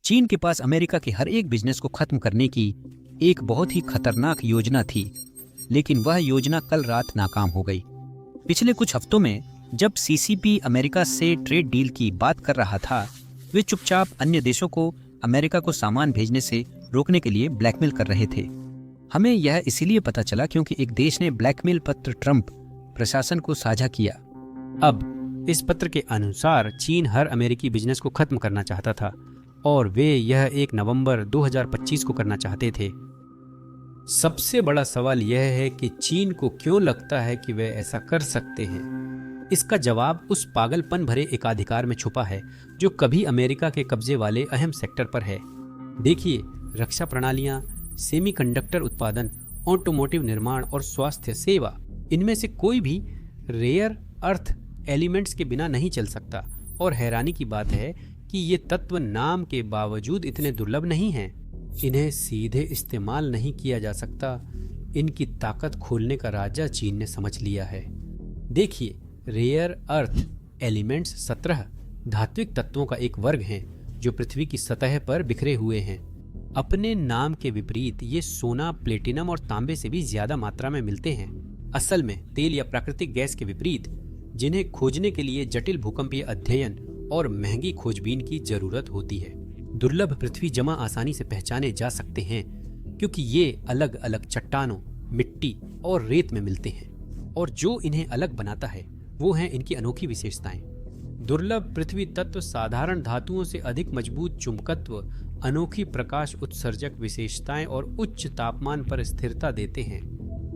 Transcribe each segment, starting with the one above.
चीन के पास अमेरिका के हर एक बिजनेस को खत्म करने की एक बहुत ही खतरनाक योजना थी, लेकिन वह योजना कल रात नाकाम हो गई। पिछले कुछ हफ्तों में जब सीसीपी अमेरिका से ट्रेड डील की बात कर रहा था, वे चुपचाप अन्य देशों को अमेरिका को सामान भेजने से रोकने के लिए ब्लैकमेल कर रहे थे। हमें यह इसीलिए पता चला क्योंकि एक देश ने ब्लैकमेल पत्र ट्रंप प्रशासन को साझा किया। अब इस पत्र के अनुसार चीन हर अमेरिकी बिजनेस को खत्म करना चाहता था और वे यह 1 नवंबर 2025 को करना चाहते थे। सबसे बड़ा सवाल यह है कि चीन को क्यों लगता है कि वे ऐसा कर सकते हैं। इसका जवाब उस पागलपन भरे एकाधिकार में छुपा है जो कभी अमेरिका के कब्जे वाले अहम सेक्टर पर है। देखिए, रक्षा प्रणालियां, सेमीकंडक्टर उत्पादन, ऑटोमोटिव निर्माण और स्वास्थ्य सेवा, इनमें से कोई भी रेयर अर्थ एलिमेंट्स के बिना नहीं चल सकता। और हैरानी की बात है कि ये तत्व नाम के बावजूद इतने दुर्लभ नहीं हैं। इन्हें सीधे इस्तेमाल नहीं किया जा सकता। इनकी ताकत खोलने का राजा चीन ने समझ लिया है। देखिए, रेयर अर्थ एलिमेंट्स 17 धात्विक तत्वों का एक वर्ग हैं जो पृथ्वी की सतह पर बिखरे हुए हैं। अपने नाम के विपरीत ये सोना, प्लेटिनम और तांबे से भी ज्यादा मात्रा में मिलते हैं। असल में तेल या प्राकृतिक गैस के विपरीत, जिन्हें खोजने के लिए जटिल भूकंपीय अध्ययन और महंगी खोजबीन की जरूरत होती है। दुर्लभ पृथ्वी जमा आसानी से पहचाने जा सकते हैं क्योंकि ये अलग अलग चट्टानों, मिट्टी और रेत में मिलते हैं। और जो इन्हें अलग बनाता है वो हैं इनकी अनोखी विशेषताएं। दुर्लभ पृथ्वी तत्व साधारण धातुओं से अधिक मजबूत चुंबकत्व, अनोखी प्रकाश उत्सर्जक विशेषताएं और उच्च तापमान पर स्थिरता देते हैं।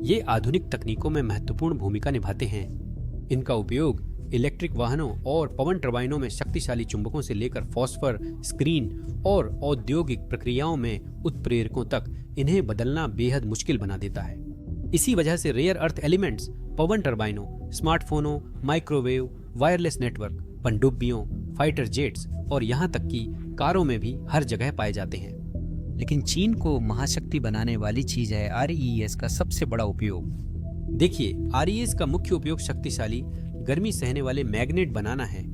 ये आधुनिक तकनीकों में महत्वपूर्ण भूमिका निभाते हैं। इनका उपयोग इलेक्ट्रिक वाहनों और पवन टर्बाइनों में शक्तिशाली चुंबकों से लेकर फॉस्फर, स्क्रीन और औद्योगिक प्रक्रियाओं में उत्प्रेरकों तक इन्हें बदलना बेहद मुश्किल बना देता है। इसी वजह से रेयर अर्थ एलिमेंट्स पवन टर्बाइनों, स्मार्टफोनों, माइक्रोवेव, वायरलेस नेटवर्क, पनडुब्बियों, फाइटर जेट्स और यहाँ तक कि कारों में भी हर जगह पाए जाते हैं। लेकिन चीन को महाशक्ति बनाने वाली चीज है आरईएस का सबसे बड़ा उपयोग। देखिए, आरईएस का मुख्य उपयोग शक्तिशाली गर्मी सहने वाले मैग्नेट बनाना है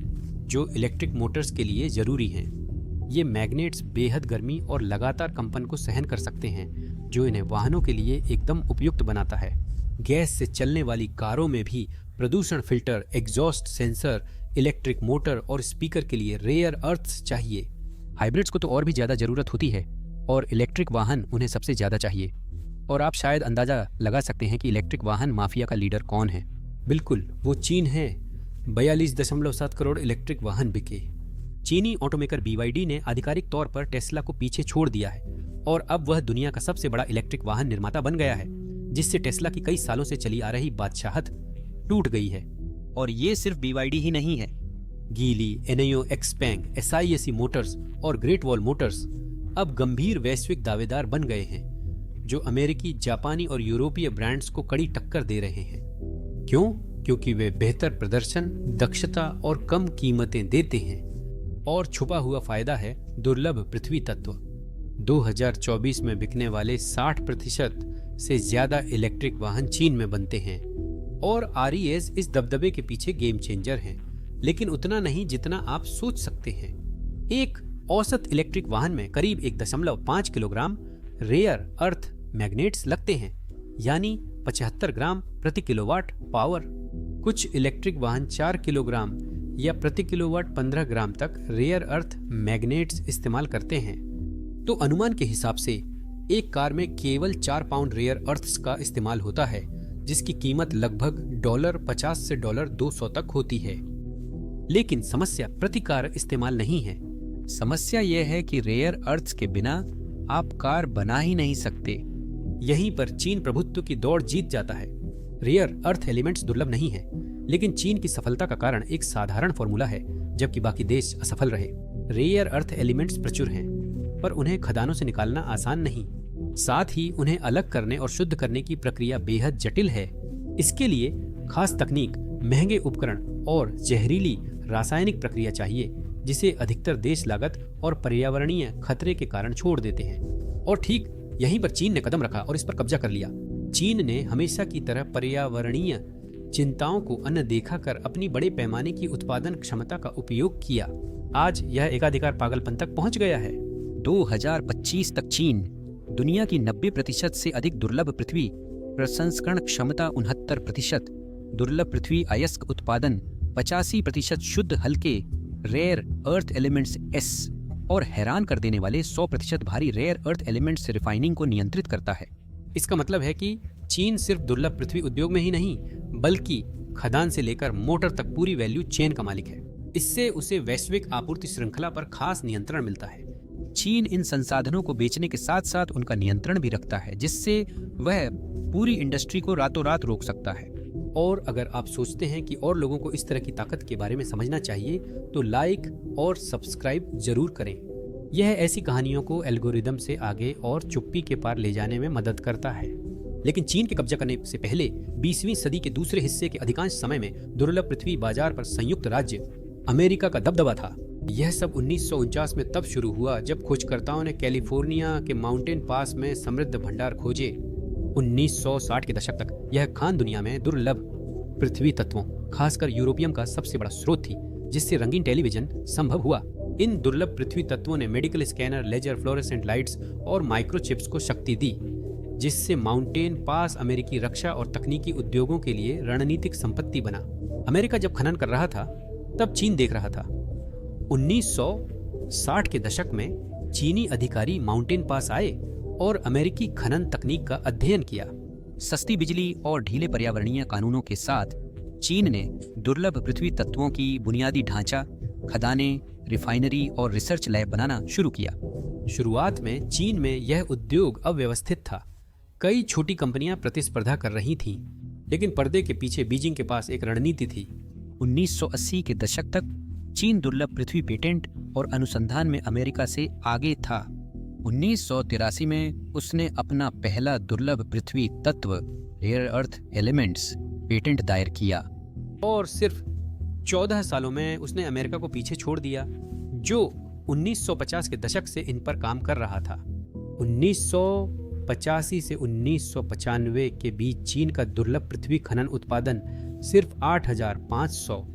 जो इलेक्ट्रिक मोटर्स के लिए जरूरी हैं। ये मैग्नेट्स बेहद गर्मी और लगातार कंपन को सहन कर सकते हैं जो इन्हें वाहनों के लिए एकदम उपयुक्त बनाता है। गैस से चलने वाली कारों में भी प्रदूषण filter, exhaust sensor, electric motor और स्पीकर के लिए रेयर अर्थ्स चाहिए। हाइब्रिड्स को तो और भी ज्यादा जरूरत होती है और इलेक्ट्रिक वाहन उन्हें सबसे ज्यादा चाहिए। और आप शायद अंदाजा लगा सकते हैं कि इलेक्ट्रिक वाहन माफिया का लीडर कौन है। बिल्कुल, वो चीन है। 42.7 करोड़ इलेक्ट्रिक वाहन बिके। चीनी ऑटोमेकर BYD ने आधिकारिक तौर पर टेस्ला को पीछे छोड़ दिया है और अब वह दुनिया का सबसे बड़ा इलेक्ट्रिक वाहन निर्माता बन गया है, जिससे टेस्ला की कई सालों से चली आ रही बादशाहत टूट गई है। और ये सिर्फ BYD ही नहीं है। गीली, एनआईओ, एक्सपैंग, SIAC मोटर्स और ग्रेट वॉल मोटर्स अब गंभीर वैश्विक दावेदार बन गए हैं जो अमेरिकी, जापानी और यूरोपीय ब्रांड्स को कड़ी टक्कर दे रहे हैं। क्यों? क्योंकि वे बेहतर प्रदर्शन, दक्षता और कम कीमतें देते हैं। और छुपा हुआ फायदा है दुर्लभ पृथ्वी तत्व। 2024 में बिकने वाले 60% से ज्यादा इलेक्ट्रिक वाहन चीन में बनते हैं। और आरईएस इस दबदबे के पीछे गेम चेंजर हैं, लेकिन उतना नहीं जितना आप सोच सकते हैं। एक औसत इलेक्ट्रिक वाहन में करीब 1.5 किलोग्राम रेयर अर्थ मैग्नेट्स लगते हैं, यानी 75 ग्राम प्रति किलोवाट पावर। कुछ इलेक्ट्रिक वाहन 4 किलोग्राम या प्रति किलोवाट 15 ग्राम तक रेयर अर्थ मैग्नेट्स इस्तेमाल करते हैं। तो अनुमान के हिसाब से एक कार में केवल 4 पाउंड रेयर अर्थ्स का इस्तेमाल होता है, जिसकी कीमत लगभग $50 से $200 तक होती है। लेकिन समस्या प्रति कार इस्तेमाल नहीं है। समस्या यह है कि रेयर अर्थ्स के बिना आप कार बना ही नहीं सकते। यहीं पर चीन प्रभुत्व की दौड़ जीत जाता है। रेयर अर्थ एलिमेंट्स दुर्लभ नहीं है, लेकिन चीन की सफलता का कारण एक साधारण फॉर्मूला है, जबकि बाकी देश असफल रहे। रेयर अर्थ एलिमेंट्स प्रचुर हैं, पर उन्हें खदानों से निकालना आसान नहीं। साथ ही उन्हें अलग करने और शुद्ध करने की प्रक्रिया बेहद जटिल है। इसके लिए खास तकनीक, महंगे उपकरण और जहरीली रासायनिक प्रक्रिया चाहिए, जिसे अधिकतर देश लागत और पर्यावरणीय खतरे के कारण छोड़ देते हैं। और ठीक यहीं पर चीन ने कदम रखा और इस पर कब्जा कर लिया। चीन ने हमेशा की तरह पर्यावरणीय चिंताओं को अनदेखा कर अपनी बड़े पैमाने की उत्पादन क्षमता का उपयोग किया। आज यह एकाधिकार पागलपन तक पहुंच गया है। 2025 तक चीन दुनिया की 90% से अधिक दुर्लभ पृथ्वी प्रसंस्करण क्षमता 69%, दुर्लभ पृथ्वी अयस्क उत्पादन 85%, शुद्ध हल्के रेयर अर्थ एलिमेंट्स एस और हैरान कर देने वाले 100% भारी रेयर अर्थ एलिमेंट्स रिफाइनिंग को नियंत्रित करता है। इसका मतलब है कि चीन सिर्फ दुर्लभ पृथ्वी उद्योग में ही नहीं बल्कि खदान से लेकर मोटर तक पूरी वैल्यू चेन का मालिक है। इससे उसे वैश्विक आपूर्ति श्रृंखला पर खास नियंत्रण मिलता है। चीन इन संसाधनों को बेचने के साथ साथ उनका नियंत्रण भी रखता है, जिससे वह पूरी इंडस्ट्री को रातों रात रोक सकता है। और अगर आप सोचते हैं कि और लोगों को इस तरह की ताकत के बारे में समझना चाहिए तो लाइक और सब्सक्राइब जरूर करें। यह ऐसी कहानियों को एल्गोरिदम से आगे और चुप्पी के पार ले जाने में मदद करता है। लेकिन चीन के कब्जा करने से पहले 20वीं सदी के दूसरे हिस्से के अधिकांश समय में दुर्लभ पृथ्वी बाजार पर संयुक्त राज्य अमेरिका का दबदबा था। यह सब 1949 में तब शुरू हुआ जब खोजकर्ताओं ने कैलिफोर्निया के माउंटेन पास में समृद्ध भंडार खोजे। 1960 के दशक तक यह खान दुनिया में दुर्लभ पृथ्वी तत्वों, खासकर यूरोपियम का सबसे बड़ा स्रोत थी, जिससे रंगीन टेलीविजन संभव हुआ। इन दुर्लभ पृथ्वी तत्वों ने medical scanner, laser, fluorescent lights और माइक्रोचिप्स को शक्ति दी, जिससे माउंटेन पास अमेरिकी रक्षा और तकनीकी उद्योगों के लिए रणनीतिक संपत्ति बना। अमेरिका जब खनन कर रहा था तब चीन देख रहा था। 1960 के दशक में चीनी अधिकारी माउंटेन पास आए और अमेरिकी खनन तकनीक का अध्ययन किया। सस्ती बिजली और ढीले पर्यावरणीय कानूनों के साथ चीन ने दुर्लभ पृथ्वी तत्वों की बुनियादी ढांचा, खदानें, रिफाइनरी और रिसर्च लैब बनाना शुरू किया। शुरुआत में चीन में यह उद्योग अव्यवस्थित था। कई छोटी कंपनियां प्रतिस्पर्धा कर रही थीं, लेकिन पर्दे के पीछे बीजिंग के पास एक रणनीति थी। 1980 के दशक तक चीन दुर्लभ पृथ्वी पेटेंट और अनुसंधान में अमेरिका से आगे था। 1983 में उसने अपना पहला दुर्लभ पृथ्वी तत्व रेयर अर्थ एलिमेंट्स पेटेंट दायर किया और सिर्फ 14 सालों में उसने अमेरिका को पीछे छोड़ दिया, जो 1950 के दशक से इन पर काम कर रहा था। 1985 से 1995 के बीच चीन का दुर्लभ पृथ्वी खनन उत्पादन सिर्फ 8,500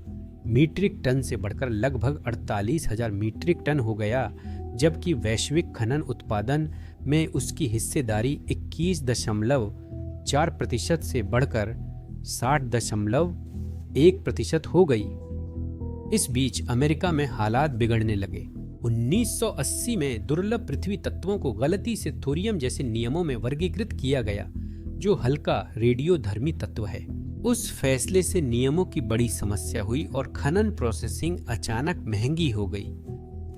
मीट्रिक टन से बढ़कर लगभग 48,000 मीट्रिक टन हो गया, जबकि वैश्विक खनन उत्पादन में उसकी हिस्सेदारी 21.4% से बढ़कर 60.1% हो गई। इस बीच अमेरिका में हालात बिगड़ने लगे। 1980 में दुर्लभ पृथ्वी तत्वों को गलती से थोरियम जैसे नियमों में वर्गीकृत किया गया, जो हल्का रेडियोधर्मी तत्व है। उस फैसले से नियमों की बड़ी समस्या हुई और खनन प्रोसेसिंग अचानक महंगी हो गई।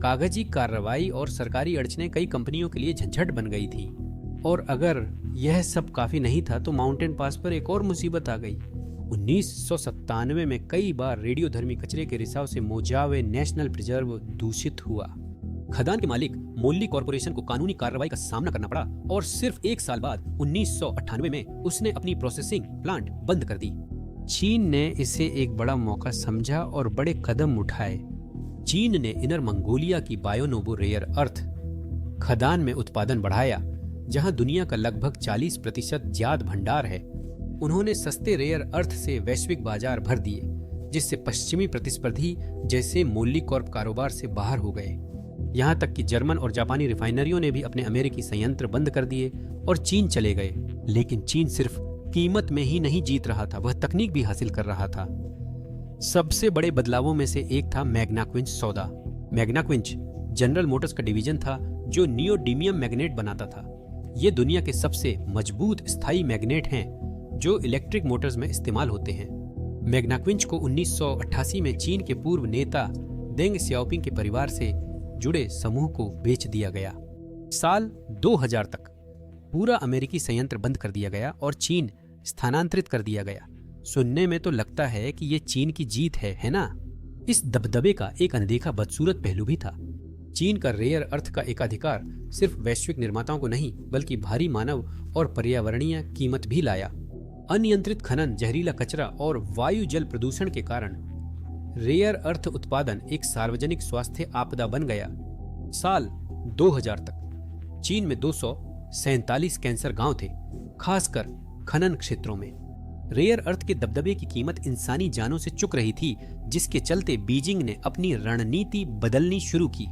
कागजी कार्रवाई और सरकारी अड़चनें कई कंपनियों के लिए झंझट बन गई थी। और अगर यह सब काफी नहीं था तो माउंटेन पास पर एक और मुसीबत आ गई। 1997 में कई बार रेडियोधर्मी कचरे के रिसाव से मोजावे नेशनल प्रिजर्व दूषित हुआ। खदान के मालिक मोल्ली कॉरपोरेशन को कानूनी कार्रवाई का सामना करना पड़ा और सिर्फ एक साल बाद 1998 में उसने अपनी प्रोसेसिंग प्लांट बंद कर दी। चीन ने इसे एक बड़ा मौका समझा और बड़े कदम उठाए। चीन ने इनर मंगोलिया की बायोनोवो रेयर अर्थ खदान में उत्पादन बढ़ाया, जहां दुनिया का लगभग 40% ज्याद भंडार है। उन्होंने सस्ते रेयर अर्थ से वैश्विक बाजार भर दिए, जिससे पश्चिमी प्रतिस्पर्धी जैसे मोल्ली कॉर्प कारोबार से बाहर हो गए। यहाँ तक कि जर्मन और जापानी रिफाइनरियों ने भी अपने अमेरिकी संयंत्र बंद कर दिए और चीन चले गए। लेकिन चीन सिर्फ कीमत में ही नहीं जीत रहा था, वह तकनीक भी हासिल कर रहा था। सबसे बड़े बदलावों में से एक था मैग्नाक्विंच सौदा। मैग्नाक्विंच जनरल मोटर्स का डिवीजन था जो नियोडीमियम मैग्नेट बनाता था। ये दुनिया के सबसे मजबूत स्थायी मैग्नेट हैं जो इलेक्ट्रिक मोटर्स में इस्तेमाल होते हैं। मैग्नाक्विंच को 1988 में चीन के पूर्व नेता देंग सियाओपिंग के परिवार से जुड़े समूह को बेच दिया गया। साल 2000 तक पूरा अमेरिकी संयंत्र बंद कर दिया गया और चीन स्थानांतरित कर दिया गया। सुनने में तो लगता है कि ये चीन की जीत है ना? इस दबदबे का एक अनदेखा बदसूरत पहलू भी था। चीन का रेयर अर्थ का एकाधिकार सिर्फ वैश्विक निर्माताओं को नहीं बल्कि भारी मानव और पर्यावरणीय कीमत भी लाया। अनियंत्रित खनन, जहरीला कचरा और वायु जल प्रदूषण के कारण रेयर अर्थ उत्पादन एक सार्वजनिक स्वास्थ्य आपदा बन गया। साल 2000 तक चीन में 247 कैंसर गांव थे, खासकर खनन क्षेत्रों में। रेयर अर्थ के दबदबे की कीमत इंसानी जानों से चुक रही थी, जिसके चलते बीजिंग ने अपनी रणनीति बदलनी शुरू की।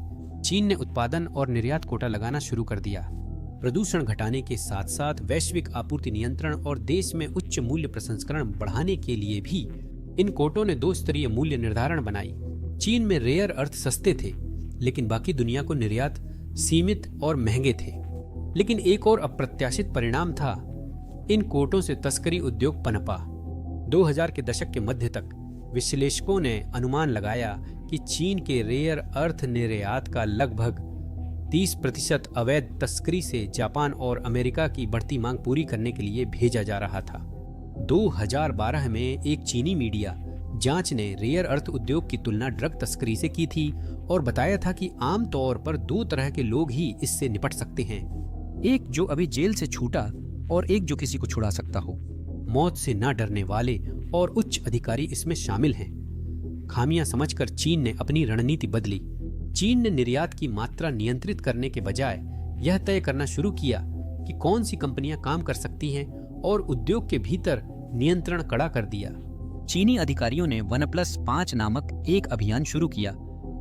चीन ने उत्पादन और निर्यात कोटा लगाना शुरू कर दिया। प्रदूषण घटाने के साथ साथ वैश्विक आपूर्ति नियंत्रण और देश में उच्च मूल्य प्रसंस्करण बढ़ाने के लिए भी इन कोटों ने 2 स्तरीय मूल्य निर्धारण बनाई। चीन में रेयर अर्थ सस्ते थे, लेकिन बाकी दुनिया को निर्यात सीमित और महंगे थे। लेकिन एक और अप्रत्याशित परिणाम था, इन कोटों से तस्करी उद्योग पनपा। 2000 के दशक के मध्य तक विश्लेषकों ने अनुमान लगाया कि चीन के रेयर अर्थ निर्यात का लगभग 30% अवैध तस्करी से जापान और अमेरिका की बढ़ती मांग पूरी करने के लिए भेजा जा रहा था। 2012 में एक चीनी मीडिया जांच ने रेयर अर्थ उद्योग की तुलना ड्रग तस्करी से की थी और बताया था कि आमतौर पर 2 तरह के लोग ही इससे निपट सकते हैं, एक जो अभी जेल से छूटा और एक जो किसी को छुड़ा सकता हो। मौत से न डरने वाले और उच्च अधिकारी इसमें शामिल हैं। खामियां समझकर चीन ने अपनी रणनीति बदली। चीन ने निर्यात की मात्रा नियंत्रित करने के बजाय यह तय करना शुरू किया कि कौन सी कंपनियां काम कर सकती हैं और उद्योग के भीतर नियंत्रण कड़ा कर दिया। चीनी अधिकारियों ने 1+5 नामक एक अभियान शुरू किया,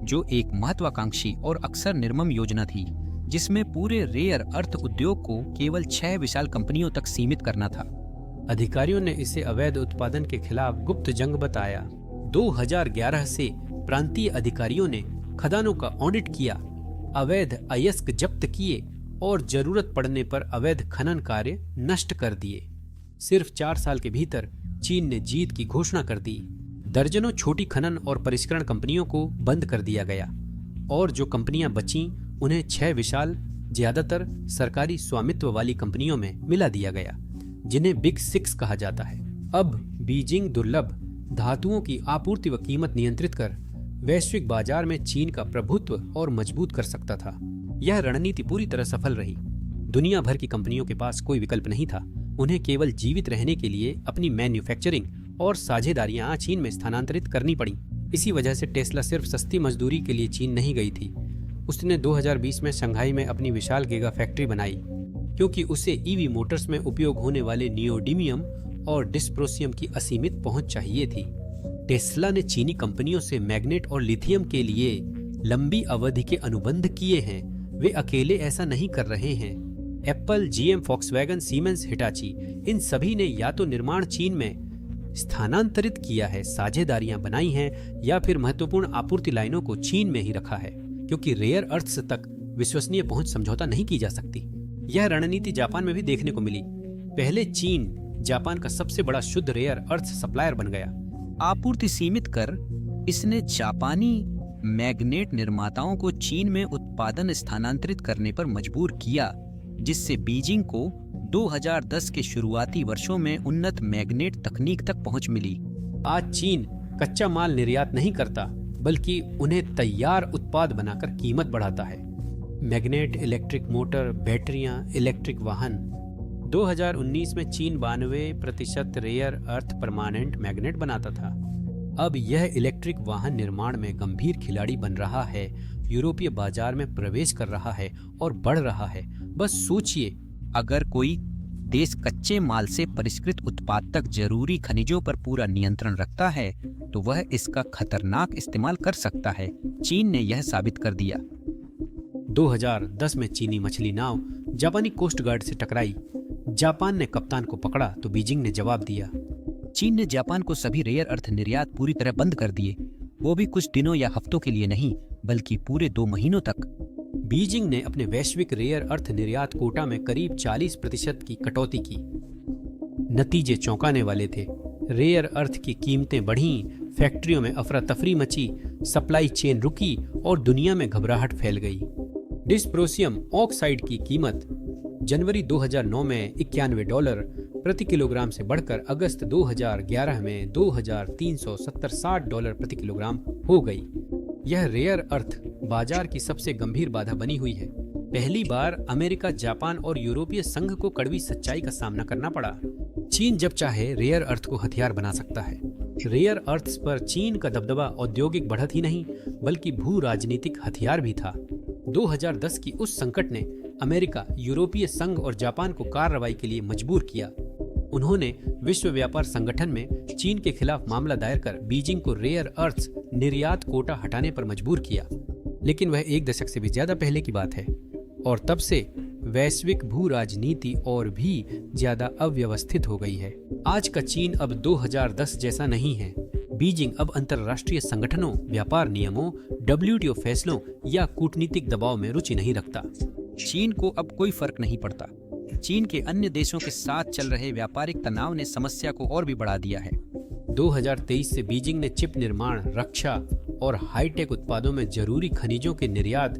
जो एक महत्वाकांक्षी और अक्सर निर्मम योजना थी, जिसमें पूरे रेयर अर्थ उद्योग को केवल 6 विशाल कंपनियों तक सीमित करना था। अधिकारियों ने इसे अवैध उत्पादन के खिलाफ गुप्त जंग बताया। 2011 से प्रांतीय अधिकारियों ने खदानों का ऑडिट किया, अवैध अयस्क जब्त किए और जरूरत पड़ने पर अवैध खनन कार्य नष्ट कर दिए। सिर्फ 4 साल के भीतर चीन ने जीत की घोषणा कर दी। दर्जनों छोटी खनन और परिष्करण कंपनियों को बंद कर दिया गया और जो कंपनियां बचीं उन्हें 6 विशाल, ज्यादातर सरकारी स्वामित्व वाली कंपनियों में मिला दिया गया, जिन्हें बिग 6 कहा जाता है। अब बीजिंग दुर्लभ धातुओं की आपूर्ति व कीमत नियंत्रित कर वैश्विक बाजार में चीन का प्रभुत्व और मजबूत कर सकता था। यह रणनीति पूरी तरह सफल रही। दुनिया भर की कंपनियों के पास कोई विकल्प नहीं था। उन्हें केवल जीवित रहने के लिए अपनी मैन्युफैक्चरिंग और साझेदारियां चीन में स्थानांतरित करनी पड़ी। इसी वजह से टेस्ला सिर्फ सस्ती मजदूरी के लिए चीन नहीं गई थी। उसने 2020 में शंघाई में अपनी विशाल गीगा फैक्ट्री बनाई, क्योंकि उसे ईवी मोटर्स में उपयोग होने वाले नियोडिमियम और डिस्प्रोसियम की असीमित पहुंच चाहिए थी। टेस्ला ने चीनी कंपनियों से मैग्नेट और लिथियम के लिए लंबी अवधि के अनुबंध किए हैं। वे अकेले ऐसा नहीं कर रहे हैं। Apple, GM, Volkswagen, Siemens, Hitachi, इन सभी ने या तो निर्माण चीन में स्थानांतरित किया है, साझेदारियां बनाई हैं, या फिर महत्वपूर्ण आपूर्ति लाइनों को चीन में ही रखा है, क्योंकि रेयर अर्थ्स तक विश्वसनीय पहुंच समझौता नहीं की जा सकती। यह रणनीति जापान में भी देखने को मिली। पहले चीन जापान का सबसे बड़ा शुद्ध रेयर अर्थ सप्लायर बन गया। आपूर्ति सीमित कर इसने जापानी मैग्नेट निर्माताओं को चीन में उत्पादन स्थानांतरित करने पर मजबूर किया, जिससे बीजिंग को 2010 के शुरुआती वर्षों में उन्नत मैग्नेट तकनीक तक पहुंच मिली। आज चीन कच्चा माल निर्यात नहीं करता, बल्कि उन्हें तैयार उत्पाद बनाकर कीमत बढ़ाता है। मैग्नेट, इलेक्ट्रिक मोटर, बैटरियां, इलेक्ट्रिक वाहन। 2019 में चीन 92% रेयर अर्थ परमानेंट मैग्नेट बनाता था। अब यह इलेक्ट्रिक वाहन निर्माण में गंभीर खिलाड़ी बन रहा है, यूरोपीय बाजार में प्रवेश कर रहा है और बढ़ रहा है। बस सोचिए, अगर कोई देश कच्चे माल से परिष्कृत उत्पाद तक जरूरी खनिजों पर पूरा नियंत्रण रखता है, तो वह इसका खतरनाक इस्तेमाल कर सकता है। चीन ने यह साबित कर दिया। 2010 में चीनी मछली नाव जापानी कोस्ट गार्ड से टकराई। जापान ने कप्तान को पकड़ा तो बीजिंग ने जवाब दिया। चीन ने जापान को सभी रेयर अर्थ निर्यात पूरी तरह बंद कर दिए, वो भी कुछ दिनों या हफ्तों के लिए नहीं, बल्कि पूरे 2 महीनों तक। बीजिंग ने अपने वैश्विक रेयर अर्थ निर्यात कोटा में करीब 40% की कटौती की। नतीजे चौंकाने वाले थे। रेयर अर्थ की कीमतें बढ़ीं, फैक्ट्रियों में अफरा तफरी मची, सप्लाई चेन रुकी और दुनिया में घबराहट फैल गई। डिस्प्रोसियम ऑक्साइड की कीमत जनवरी 2009 में $91 प्रति किलोग्राम से बढ़कर अगस्त 2011 में $2,370 प्रति किलोग्राम हो गई। यह रेयर अर्थ बाजार की सबसे गंभीर बाधा बनी हुई है। पहली बार अमेरिका, जापान और यूरोपीय संघ को कड़वी सच्चाई का सामना करना पड़ा। चीन जब चाहे रेयर अर्थ को हथियार बना सकता है। रेयर अर्थ्स पर चीन का दबदबा औद्योगिक बढ़त ही नहीं, बल्कि भू राजनीतिक हथियार भी था। 2010 की उस संकट ने अमेरिका, यूरोपीय संघ और जापान को कार्रवाई के लिए मजबूर किया। उन्होंने विश्व व्यापार संगठन में चीन के खिलाफ मामला दायर कर बीजिंग को रेयर अर्थ्स निर्यात कोटा हटाने पर मजबूर किया। लेकिन वह एक दशक से भी ज्यादा पहले की बात है और तब से वैश्विक भू राजनीति और भी ज्यादा अव्यवस्थित हो गई है। आज का चीन अब 2010 जैसा नहीं है। बीजिंग अब अंतर्राष्ट्रीय संगठनों, व्यापार नियमों, WTO फैसलों या कूटनीतिक दबाव में रुचि नहीं रखता। चीन को अब कोई फर्क नहीं पड़ता। चीन के अन्य देशों के साथ चल रहे व्यापारिक तनाव ने समस्या को और भी बढ़ा दिया है। 2023 से बीजिंग ने चिप निर्माण, रक्षा और हाईटेक उत्पादों में जरूरी खनिजों के निर्यात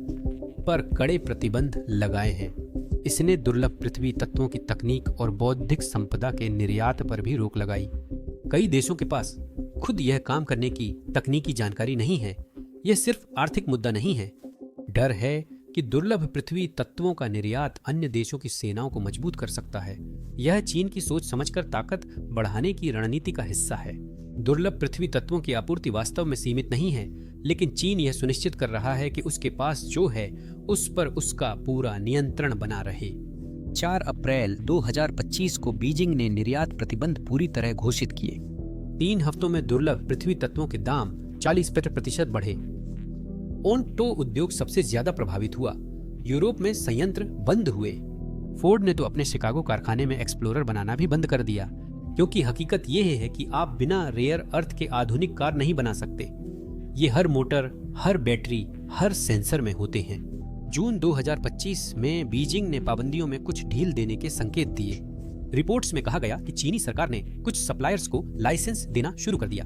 पर कड़े प्रतिबंध लगाए हैं। इसने दुर्लभ पृथ्वी तत्वों की तकनीक और बौद्धिक संपदा के निर्यात पर भी रोक लगाई। कई देशों के पास खुद यह काम करने की तकनीकी जानकारी नहीं है। यह सिर्फ आर्थिक मुद्दा नहीं है। डर है कि दुर्लभ पृथ्वी तत्वों का निर्यात अन्य देशों की सेनाओं को मजबूत कर सकता है। यह चीन की सोच समझकर ताकत बढ़ाने की रणनीति का हिस्सा है। दुर्लभ पृथ्वी तत्वों की आपूर्ति वास्तव में सीमित नहीं है, लेकिन चीन यह सुनिश्चित कर रहा है कि उसके पास जो है उस पर उसका पूरा नियंत्रण बना रहे। 4 अप्रैल 2025 को बीजिंग ने निर्यात प्रतिबंध पूरी तरह घोषित किए। 3 हफ्तों में दुर्लभ पृथ्वी तत्वों के दाम 40% बढ़े। ऑटो उद्योग सबसे ज्यादा प्रभावित हुआ। यूरोप में संयंत्र बंद हुए। फोर्ड ने तो अपने शिकागो कारखाने में एक्सप्लोरर बनाना भी बंद कर दिया, क्योंकि हकीकत यह है कि आप बिना रेयर अर्थ के आधुनिक कार नहीं बना सकते। ये हर मोटर, हर बैटरी, हर सेंसर में होते हैं। जून 2025 में बीजिंग ने पाबंदियों में कुछ ढील देने के संकेत दिए। रिपोर्ट्स में कहा गया कि चीनी सरकार ने कुछ सप्लायर्स को लाइसेंस देना शुरू कर दिया।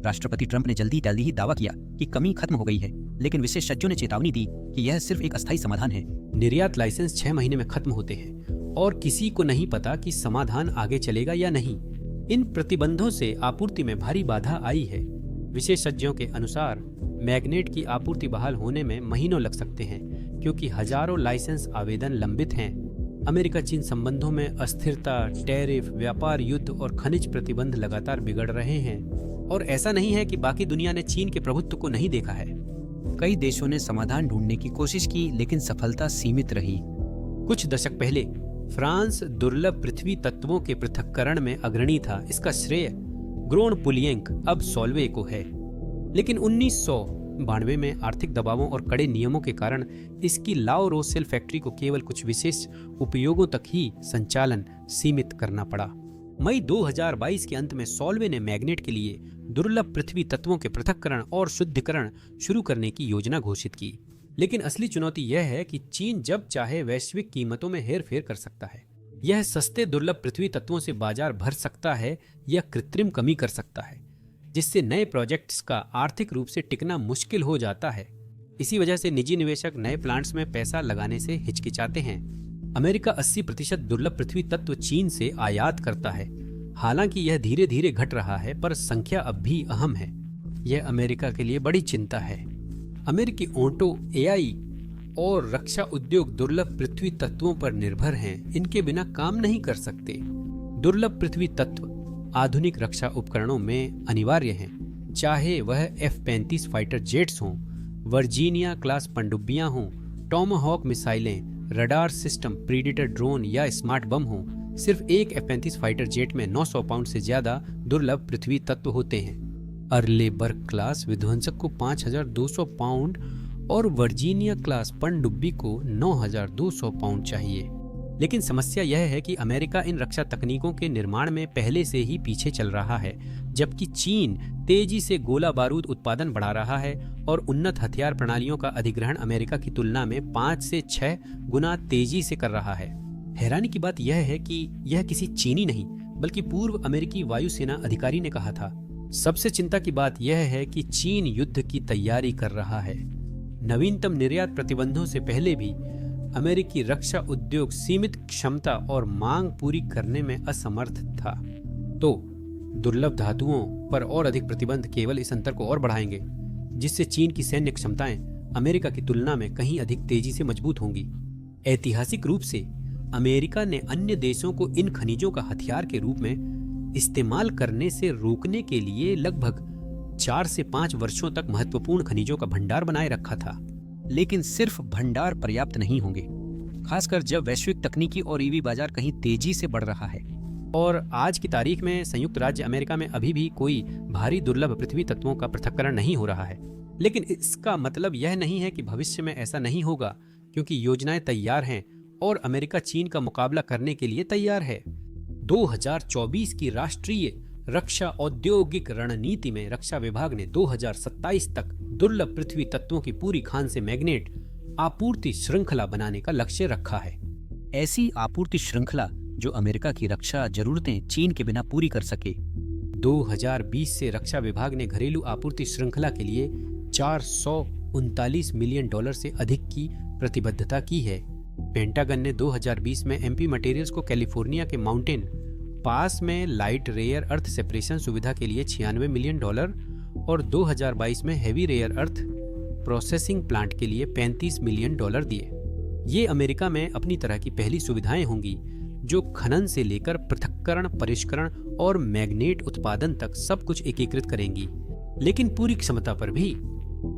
राष्ट्रपति ट्रंप ने जल्दी ही दावा किया कि कमी खत्म हो गई है, लेकिन विशेषज्ञों ने चेतावनी दी कि यह सिर्फ एक अस्थायी समाधान है। निर्यात लाइसेंस 6 महीने में खत्म होते हैं और किसी को नहीं पता कि समाधान आगे चलेगा या नहीं। इन प्रतिबंधों से आपूर्ति में भारी बाधा आई है। विशेषज्ञों के अनुसार मैग्नेट की आपूर्ति बहाल होने में महीनों लग सकते हैं, क्योंकि हजारों लाइसेंस आवेदन लंबित हैं। अमेरिका चीन संबंधों में अस्थिरता, टैरिफ, व्यापार युद्ध और खनिज प्रतिबंध लगातार बिगड़ रहे हैं। और ऐसा नहीं है कि बाकी दुनिया ने चीन के प्रभुत्व को नहीं देखा है। कई देशों ने समाधान ढूंढने की कोशिश की, लेकिन सफलता सीमित रही। कुछ दशक पहले फ्रांस दुर्लभ पृथ्वी तत्वों के पृथक्करण में अग्रणी था। इसका श्रेय ग्रोनपुलिएंक अब सॉल्वे को है, लेकिन 1992 में आर्थिक दबावों और कड़े नियमों के कारण इसकी लाओ रोसेल फैक्ट्री को केवल कुछ विशेष उपयोगों तक ही संचालन सीमित करना पड़ा। मई 2022 के अंत में सॉल्वे ने मैग्नेट के लिए दुर्लभ पृथ्वी तत्वों के पृथक्करण और शुद्धिकरण शुरू करने की योजना घोषित की। लेकिन असली चुनौती यह है कि चीन जब चाहे वैश्विक कीमतों में हेरफेर कर सकता है। यह सस्ते दुर्लभ पृथ्वी तत्वों से बाजार भर सकता है या कृत्रिम कमी कर सकता है, जिससे नए प्रोजेक्ट्स का आर्थिक रूप से टिकना मुश्किल हो जाता है। इसी वजह से निजी निवेशक नए प्लांट्स में पैसा लगाने से हिचकिचाते हैं। अमेरिका 80% दुर्लभ पृथ्वी तत्व चीन से आयात करता है। हालांकि यह धीरे धीरे घट रहा है, पर संख्या अब भी अहम है। यह अमेरिका के लिए बड़ी चिंता है। अमेरिकी ऑटो, AI और रक्षा उद्योग दुर्लभ पृथ्वी तत्वों पर निर्भर हैं। इनके बिना काम नहीं कर सकते। दुर्लभ पृथ्वी तत्व आधुनिक रक्षा उपकरणों में अनिवार्य हैं, चाहे वह F-35 फाइटर जेट्स हों, वर्जीनिया क्लास पनडुब्बियां हों, टॉमाहॉक मिसाइलें, रडार सिस्टम, प्रीडेटर ड्रोन या स्मार्ट बम हों। सिर्फ एक F-35 फाइटर जेट में 900 पाउंड से ज्यादा दुर्लभ पृथ्वी तत्व होते हैं। अर्लेबर्ग क्लास विध्वंसक को 5200 पाउंड और वर्जीनिया क्लास पनडुब्बी को 9200 पाउंड चाहिए। लेकिन समस्या यह है कि अमेरिका इन रक्षा तकनीकों के निर्माण में पहले से ही पीछे चल रहा है, जबकि चीन तेजी से गोला बारूद उत्पादन बढ़ा रहा है और उन्नत हथियार प्रणालियों का अधिग्रहण अमेरिका की तुलना में 5 से 6 गुना तेजी से कर रहा है। हैरानी की बात यह है कि यह किसी चीनी नहीं बल्कि पूर्व अमेरिकी वायुसेना अधिकारी ने कहा था। सबसे चिंता की बात यह है कि चीन युद्ध की तैयारी कर रहा है। नवीनतम निर्यात प्रतिबंधों से पहले भी अमेरिकी रक्षा उद्योग सीमित क्षमता और मांग पूरी करने में असमर्थ था। तो दुर्लभ धातुओं पर और अधिक प्रतिबंध केवल इस अंतर को और बढ़ाएंगे, जिससे चीन की सैन्य क्षमताएं अमेरिका की तुलना में कहीं अधिक तेजी से मजबूत होंगी। ऐतिहासिक रूप से अमेरिका ने अन्य देशों को इन खनिजों का हथियार के रूप में इस्तेमाल करने से रोकने के लिए लगभग 4 से 5 वर्षों तक महत्वपूर्ण खनिजों का भंडार बनाए रखा था। लेकिन सिर्फ भंडार पर्याप्त नहीं होंगे, खासकर जब वैश्विक तकनीकी और ईवी बाजार कहीं तेजी से बढ़ रहा है। और आज की तारीख में संयुक्त राज्य अमेरिका में अभी भी कोई भारी दुर्लभ पृथ्वी तत्वों का पृथक्करण नहीं हो रहा है। लेकिन इसका मतलब यह नहीं है कि भविष्य में ऐसा नहीं होगा, क्योंकि योजनाएं तैयार हैं और अमेरिका चीन का मुकाबला करने के लिए तैयार है। 2024 की राष्ट्रीय रक्षा औद्योगिक रणनीति में रक्षा विभाग ने 2027 तक दुर्लभ पृथ्वी तत्वों की पूरी खान से मैग्नेट आपूर्ति श्रृंखला बनाने का लक्ष्य रखा है। ऐसी आपूर्ति श्रृंखला जो अमेरिका की रक्षा जरूरतें चीन के बिना पूरी कर सके। 2020 से रक्षा विभाग ने घरेलू आपूर्ति श्रृंखला के लिए 439 मिलियन डॉलर से अधिक की प्रतिबद्धता की है। पेंटागन ने 2020 में एमपी मटेरियल्स को कैलिफोर्निया के माउंटेन पास में लाइट रेयर अर्थ सेपरेशन सुविधा के लिए 96 मिलियन डॉलर और 2022 में heavy rare earth processing plant के लिए 35 मिलियन डॉलर दिए। ये अमेरिका में अपनी तरह की पहली सुविधाएं होंगी जो खनन से लेकर पृथक्करण, परिष्करण और मैग्नेट उत्पादन तक सब कुछ एकीकृत करेंगी, लेकिन पूरी क्षमता पर भी।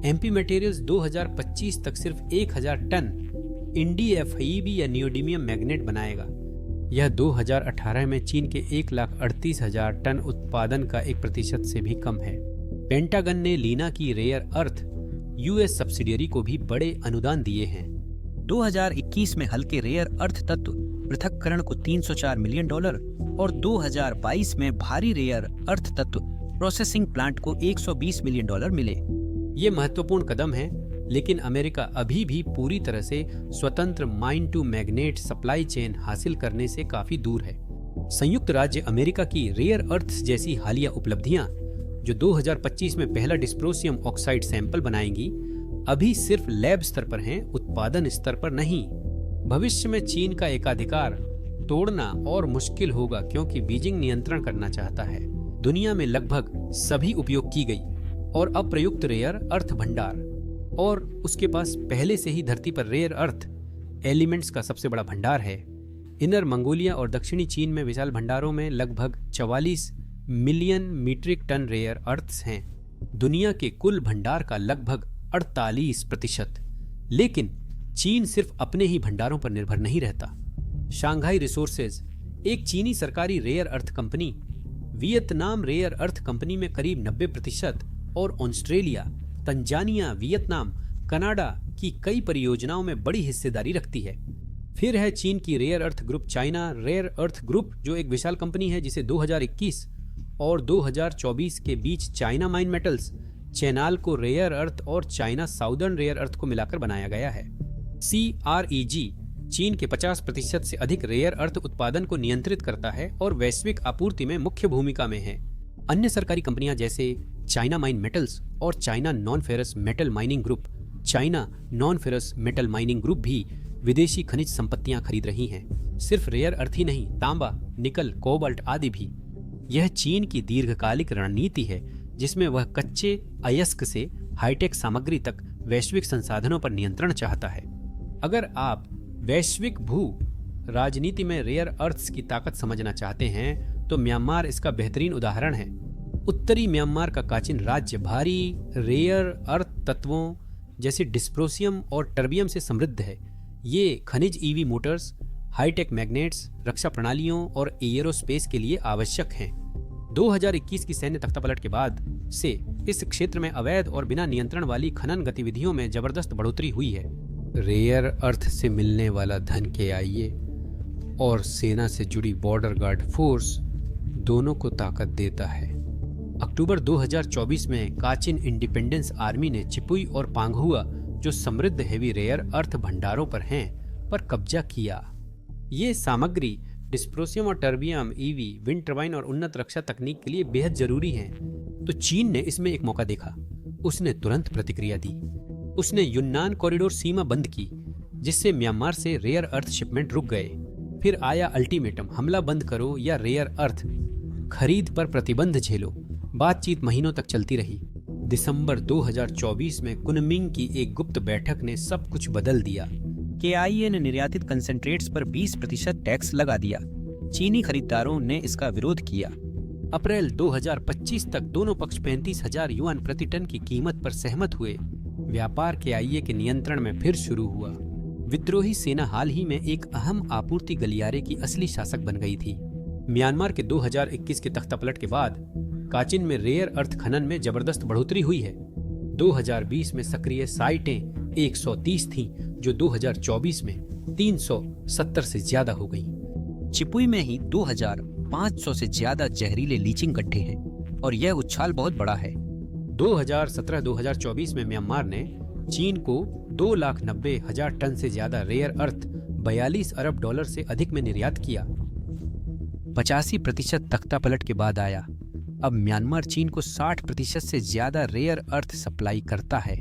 एमपी मटेरियल्स 2025 तक सिर्फ 1000 टन NdFeB या नियोडिमियम मैग्नेट बनाएगा। यह 2018 में चीन के 1,38,000 टन उत्पादन का 1% से भी कम है। पेंटागन ने लीना की रेयर अर्थ यूएस सब्सिडियरी को भी बड़े अनुदान दिए हैं। 2021 में हल्के रेयर अर्थ तत्व पृथक्करण को 304 मिलियन डॉलर और 2022 में भारी रेयर अर्थ तत्व प्रोसेसिंग प्लांट को 120 मिलियन डॉलर मिले। ये महत्वपूर्ण कदम है, लेकिन अमेरिका अभी भी पूरी तरह से स्वतंत्र mine to magnet supply chain हासिल करने से काफी दूर है। संयुक्त राज्य अमेरिका की रेयर अर्थ्स जैसी हालिया उपलब्धियां, जो 2025 में पहला डिस्प्रोसियम ऑक्साइड सैंपल बनाएंगी, अभी सिर्फ लैब स्तर पर हैं, उत्पादन स्तर पर नहीं। भविष्य में चीन का एकाधिकार तोड़ना और मुश्किल होगा, क्योंकि बीजिंग नियंत्रण करना चाहता है। दुनिया में लगभग सभी उपयोग की गई और अप्रयुक्त रेयर अर्थ भंडार, और उसके पास पहले से ही धरती पर रेयर अर्थ एलिमेंट्स का सबसे बड़ा भंडार है। इनर मंगोलिया और दक्षिणी चीन में विशाल भंडारों में लगभग 44 million metric ton rare earths हैं, दुनिया के कुल भंडार का लगभग 48%। लेकिन चीन सिर्फ अपने ही भंडारों पर निर्भर नहीं रहता। शांघाई रिसोर्सेज, एक चीनी सरकारी rare earth company, Vietnam rare earth company में करीब 90% और ऑस्ट्रेलिया, तंजानिया, वियतनाम, कनाडा की कई परियोजनाओं में बड़ी हिस्सेदारी रखती है। फिर है चीन की rare earth group China rare earth group, जो एक विशाल कंपनी है जिसे 2021 और 2024 के बीच चाइना माइन मेटल्स, चेनाल को रेयर अर्थ और चाइना साउदर्न रेयर अर्थ को मिलाकर बनाया गया है। CREG चीन के 50% से अधिक रेयर अर्थ उत्पादन को नियंत्रित करता है और वैश्विक आपूर्ति में मुख्य भूमिका में है। अन्य सरकारी कंपनियां जैसे चाइना माइन मेटल्स और China non ferrous metal mining group, China non ferrous metal mining group भी विदेशी खनिज संपत्तियां खरीद रही हैं। सिर्फ रेयर अर्थ ही नहीं, तांबा, निकल, कोबाल्ट आदि भी। यह चीन की दीर्घकालिक रणनीति है, जिसमें वह कच्चे अयस्क से हाईटेक सामग्री तक वैश्विक संसाधनों पर नियंत्रण चाहता है। अगर आप वैश्विक भू राजनीति में रेयर अर्थ्स की ताकत समझना चाहते हैं, तो म्यांमार इसका बेहतरीन उदाहरण है। उत्तरी म्यांमार का काचिन राज्य भारी रेयर अर्थ तत्वों जैसे डिस्प्रोसियम और टर्बियम से समृद्ध है। ये खनिज ईवी मोटर्स, हाईटेक मैग्नेट्स, रक्षा प्रणालियों और एयरोस्पेस के लिए आवश्यक हैं। 2021 की सैन्य तख्तापलट के बाद से इस क्षेत्र में अवैध और बिना नियंत्रण वाली खनन गतिविधियों में जबरदस्त बढ़ोतरी हुई है। रेयर अर्थ से मिलने वाला धन KIA और सेना से जुड़ी बॉर्डर गार्ड फोर्स दोनों को ताकत देता है। अक्टूबर 2024 में काचिन इंडिपेंडेंस आर्मी ने चिपुई और पांगहुआ, जो समृद्ध हेवी रेयर अर्थ भंडारों पर हैं, पर कब्जा किया। ये सामग्री डिस्प्रोसियम और टर्बियम, EV, विंड टर्बाइन और उन्नत रक्षा तकनीक के लिए बेहद जरूरी हैं। तो चीन ने इसमें एक मौका देखा। उसने तुरंत प्रतिक्रिया दी। उसने युन्नान कॉरिडोर सीमा बंद की, जिससे म्यांमार से रेयर अर्थ शिपमेंट रुक गए। फिर आया अल्टीमेटम, हमला बंद करो या रेयर अर्थ खरीद पर प्रतिबंध झेलो। बातचीत महीनों तक चलती रही। दिसंबर 2024 में कुनमिंग की एक गुप्त बैठक ने सब कुछ बदल दिया। KIA ने निर्यातित कंसेंट्रेट्स पर 20% टैक्स लगा दिया। चीनी खरीदारों ने इसका विरोध किया। अप्रैल 2025 तक दोनों पक्ष 35,000 युआन प्रति टन की कीमत पर सहमत हुए। व्यापार KIA के नियंत्रण में फिर शुरू हुआ। विद्रोही सेना हाल ही में एक अहम आपूर्ति गलियारे की असली शासक बन गई थी। म्यांमार के 2021 के तख्तापलट के बाद काचिन में रेयर अर्थ खनन में जबरदस्त बढ़ोतरी हुई है। 2020 में सक्रिय साइटें 130 थीं, जो 2024 में 370 से ज्यादा हो गईं। चिपुई में ही 2500 से ज्यादा जहरीले लीचिंग गड्ढे हैं और यह उछाल बहुत बड़ा है। 2017-2024 में म्यांमार ने चीन को 2,90,000 टन से ज्यादा रेयर अर्थ 42 अरब डॉलर से अधिक में निर्यात किया। 85% तख्तापलट के बाद आया। अब म्यांमार चीन को 60% से ज्यादा रेयर अर्थ सप्लाई करता है।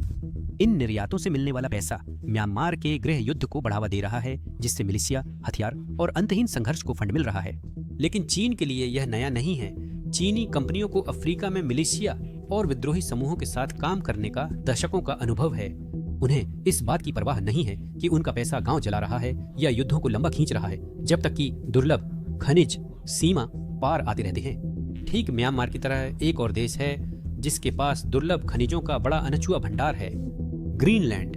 इन निर्यातों से मिलने वाला पैसा म्यांमार के गृह युद्ध को बढ़ावा दे रहा है, जिससे मिलिशिया, हथियार और अंतहीन संघर्ष को फंड मिल रहा है। लेकिन चीन के लिए यह नया नहीं है। चीनी कंपनियों को अफ्रीका में मिलिशिया और विद्रोही समूहों के साथ काम करने का दशकों का अनुभव है। उन्हें इस बात की परवाह नहीं है कि उनका पैसा गांव जला रहा है या युद्धों को लंबा खींच रहा है, जब तक कि दुर्लभ खनिज सीमा पार आते रहते हैं। ठीक म्यांमार की तरह एक और देश है जिसके पास दुर्लभ खनिजों का बड़ा अनछुआ भंडार है, ग्रीनलैंड,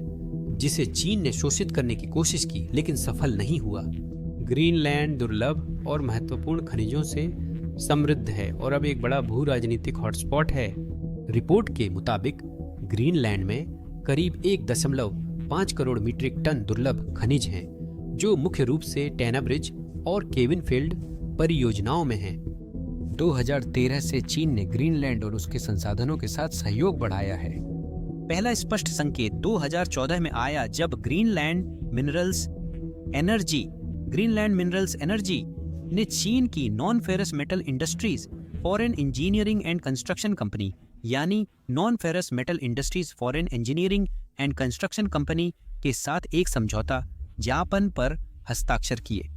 जिसे चीन ने शोषित करने की कोशिश की लेकिन सफल नहीं हुआ। ग्रीनलैंड दुर्लभ और महत्वपूर्ण खनिजों से समृद्ध है और अब एक बड़ा भू राजनीतिक हॉटस्पॉट है। रिपोर्ट के मुताबिक ग्रीनलैंड में करीब 1.5 करोड़ मीट्रिक टन दुर्लभ खनिज हैं, जो मुख्य रूप से टैनाब्रिज और केविन फील्ड परियोजनाओं में हैं। 2013 से चीन ने ग्रीनलैंड और उसके संसाधनों के साथ सहयोग बढ़ाया है। पहला स्पष्ट संकेत 2014 में आया जब ग्रीनलैंड मिनरल्स एनर्जी ने चीन की non ferrous metal industries foreign engineering and construction company यानी non ferrous metal industries foreign engineering and construction company के साथ एक समझौता ज्ञापन पर हस्ताक्षर किए।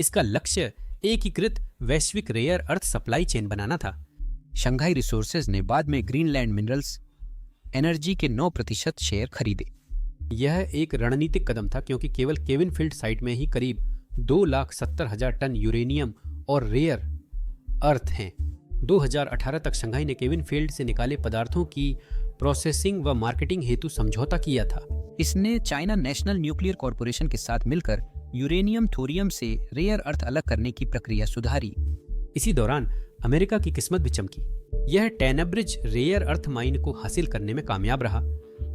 इसका लक्ष्य एकीकृत वैश्विक रेयर अर्थ सप्लाई चेन बनाना था। शंघाई रिसोर्सेज ने बाद में ग्रीनलैंड मिनरल्स एनर्जी के 9% शेयर खरीदे। यह एक रणनीतिक कदम था क्योंकि केवल केविन फील्ड साइट में ही करीब 2,70,000 टन यूरेनियम और रेयर अर्थ हैं। 2018 तक शंघाई ने केविन फील्ड से निकाले पदार्थों की प्रोसेसिंग व मार्केटिंग हेतु समझौता किया था। इसने चाइना नेशनल न्यूक्लियर कॉरपोरेशन के साथ मिलकर यूरेनियम थोरियम से रेयर अर्थ अलग करने की प्रक्रिया सुधारी। इसी दौरान अमेरिका की किस्मत भी चमकी। यह टैनाब्रिज रेयर अर्थ माइन को हासिल करने में कामयाब रहा,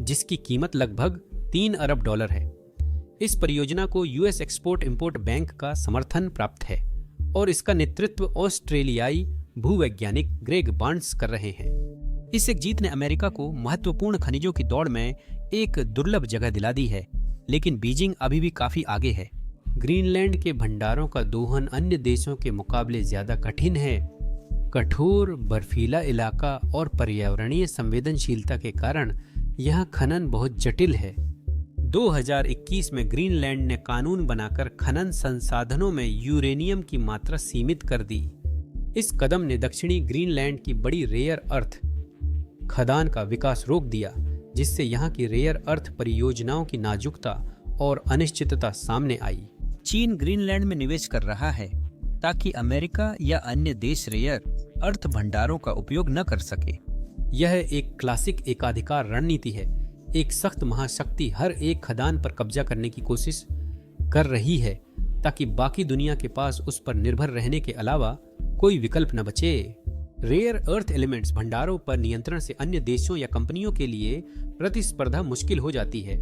जिसकी कीमत लगभग 3 अरब डॉलर है। इस परियोजना को यूएस एक्सपोर्ट इंपोर्ट बैंक का समर्थन प्राप्त है और इसका नेतृत्व ऑस्ट्रेलियाई भूवैज्ञानिक ग्रेग बार्न्स कर रहे हैं। इस एक जीत ने अमेरिका को महत्वपूर्ण खनिजों की दौड़ में एक दुर्लभ जगह दिला दी है, लेकिन बीजिंग अभी भी काफी आगे है। ग्रीनलैंड के भंडारों का दोहन अन्य देशों के मुकाबले ज्यादा कठिन है। कठोर बर्फीला इलाका और पर्यावरणीय संवेदनशीलता के कारण यह खनन बहुत जटिल है। 2021 में ग्रीनलैंड ने कानून बनाकर खनन संसाधनों में यूरेनियम की मात्रा सीमित कर दी। इस कदम ने दक्षिणी ग्रीनलैंड की बड़ी रेयर अर्थ खदान का विकास रोक दिया, जिससे यहाँ की रेयर अर्थ परियोजनाओं की नाजुकता और अनिश्चितता सामने आई। चीन ग्रीनलैंड में निवेश कर रहा है ताकि अमेरिका या अन्य देश रेयर अर्थ भंडारों का उपयोग न कर सके। यह एक क्लासिक एकाधिकार रणनीति है। एक सख्त महाशक्ति हर एक खदान पर कब्जा करने की कोशिश कर रही है ताकि बाकी दुनिया के पास उस पर निर्भर रहने के अलावा कोई विकल्प न बचे। रेयर अर्थ एलिमेंट्स भंडारों पर नियंत्रण से अन्य देशों या कंपनियों के लिए प्रतिस्पर्धा मुश्किल हो जाती है।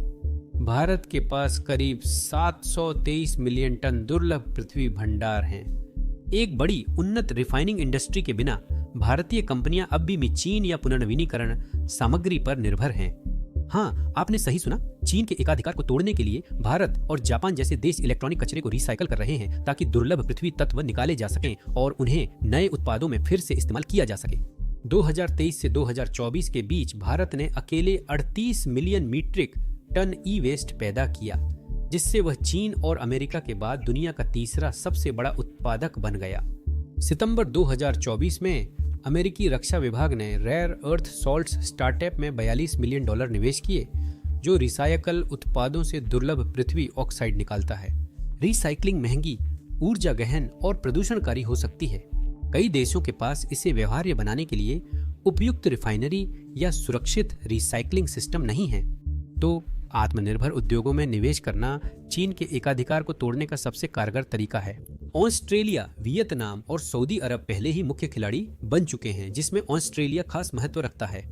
भारत के पास करीब 723 मिलियन टन दुर्लभ पृथ्वी भंडार हैं। एक बड़ी उन्नत रिफाइनिंग इंडस्ट्री के बिना भारतीय कंपनियां अब भी चीन या पुनर्नवीनीकरण सामग्री पर निर्भर हैं। हाँ, आपने सही सुना। चीन के एकाधिकार को तोड़ने के लिए भारत और जापान जैसे देश इलेक्ट्रॉनिक कचरे को रिसाइकल कर रहे हैं ताकि दुर्लभ पृथ्वी तत्व निकाले जा सकें और उन्हें नए उत्पादों में फिर से इस्तेमाल किया जा सके। 2023 से 2024 के बीच भारत ने अकेले 38 मिलियन मीट्रिक टन ई वेस्ट पैदा किया, जिससे वह चीन और अमेरिका के बाद दुनिया का तीसरा सबसे बड़ा उत्पादक बन गया। सितंबर 2024 में अमेरिकी रक्षा विभाग ने रेयर अर्थ सॉल्ट्स स्टार्टअप में $42 मिलियन निवेश किए, जो रिसाइकल उत्पादों से दुर्लभ पृथ्वी ऑक्साइड निकालता है। रिसाइकलिंग महंगी, ऊर्जा गहन और प्रदूषणकारी हो सकती है। कई देशों के पास इसे व्यवहार्य बनाने के लिए उपयुक्त रिफाइनरी या सुरक्षित रिसाइकलिंग सिस्टम नहीं है। तो आत्मनिर्भर उद्योगों में निवेश करना चीन के एकाधिकार को तोड़ने का सबसे कारगर तरीका है। ऑस्ट्रेलिया, वियतनाम और सऊदी अरब पहले ही मुख्य खिलाड़ी बन चुके हैं, जिसमें ऑस्ट्रेलिया खास महत्व रखता है।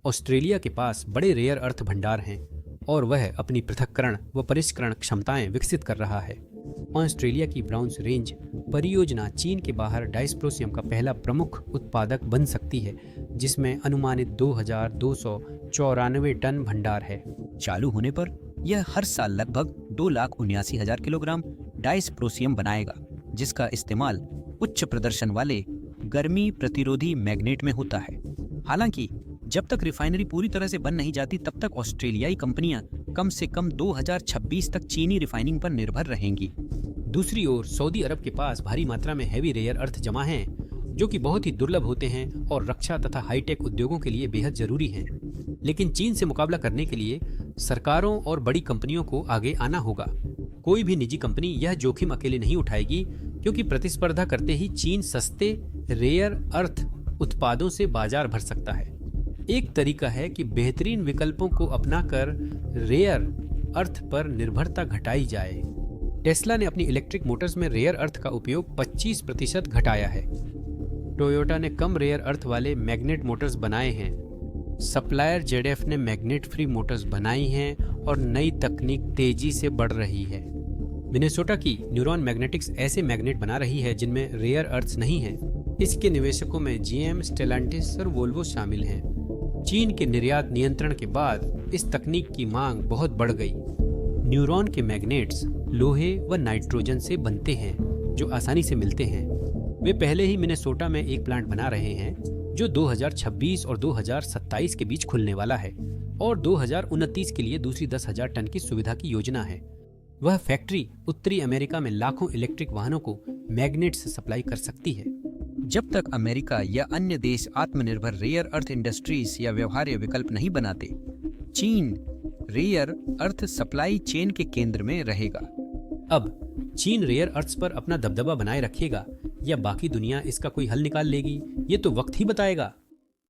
ऑस्ट्रेलिया के पास बड़े रेयर अर्थ भंडार हैं और वह अपनी पृथक्करण व परिष्करण क्षमताएं विकसित कर रहा है। ऑस्ट्रेलिया की ब्राउन्स रेंज परियोजना चीन के बाहर डायस्प्रोसियम का पहला प्रमुख उत्पादक बन सकती है, जिसमें अनुमानित 2294 टन भंडार है। चालू होने पर यह हर साल लगभग 2,79,000 किलोग्राम डायस्प्रोसियम बनाएगा, जिसका इस्तेमाल उच्च प्रदर्शन वाले गर्मी प्रतिरोधी मैग्नेट में होता है। हालांकि जब तक रिफाइनरी पूरी तरह से बन नहीं जाती, तब तक ऑस्ट्रेलियाई कंपनियां कम से कम 2026 तक चीनी रिफाइनिंग पर निर्भर रहेंगी। दूसरी ओर सऊदी अरब के पास भारी मात्रा में हैवी रेयर अर्थ जमा हैं, जो कि बहुत ही दुर्लभ होते हैं और रक्षा तथा हाईटेक उद्योगों के लिए बेहद जरूरी हैं। लेकिन चीन से मुकाबला करने के लिए सरकारों और बड़ी कंपनियों को आगे आना होगा। कोई भी निजी कंपनी यह जोखिम अकेले नहीं उठाएगी, क्योंकि प्रतिस्पर्धा करते ही चीन सस्ते रेयर अर्थ उत्पादों से बाजार भर सकता है। एक तरीका है कि बेहतरीन विकल्पों को अपनाकर रेयर अर्थ पर निर्भरता घटाई जाए। टेस्ला ने अपनी इलेक्ट्रिक मोटर्स में रेयर अर्थ का उपयोग 25% घटाया है। टोयोटा ने कम रेयर अर्थ वाले मैग्नेट मोटर्स बनाए हैं। सप्लायर जेडएफ ने मैग्नेट फ्री मोटर्स बनाई हैं और नई तकनीक तेजी से बढ़ रही है। मिनेसोटा की न्यूरॉन मैग्नेटिक्स ऐसे मैग्नेट बना रही है जिनमें रेयर अर्थ्स नहीं हैं। इसके निवेशकों में जीएम, स्टेलांटिस और वोल्वो शामिल हैं। चीन के निर्यात नियंत्रण के बाद इस तकनीक की मांग बहुत बढ़ गई। न्यूरॉन के मैग्नेट्स लोहे व नाइट्रोजन से बनते हैं, जो आसानी से मिलते हैं। वे पहले ही मिनेसोटा में एक प्लांट बना रहे हैं, जो 2026 और 2027 के बीच खुलने वाला है, और 2029 के लिए दूसरी 10,000 टन की सुविधा की योजना है। वह फैक्ट्री उत्तरी अमेरिका में लाखों इलेक्ट्रिक वाहनों को मैग्नेट से सप्लाई कर सकती है। जब तक अमेरिका या अन्य देश आत्मनिर्भर रेयर अर्थ इंडस्ट्रीज या व्यवहार्य विकल्प नहीं बनाते, चीन रेयर अर्थ सप्लाई चेन के केंद्र में रहेगा। अब चीन रेयर अर्थ्स पर अपना दबदबा बनाए रखेगा या बाकी दुनिया इसका कोई हल निकाल लेगी, ये तो वक्त ही बताएगा।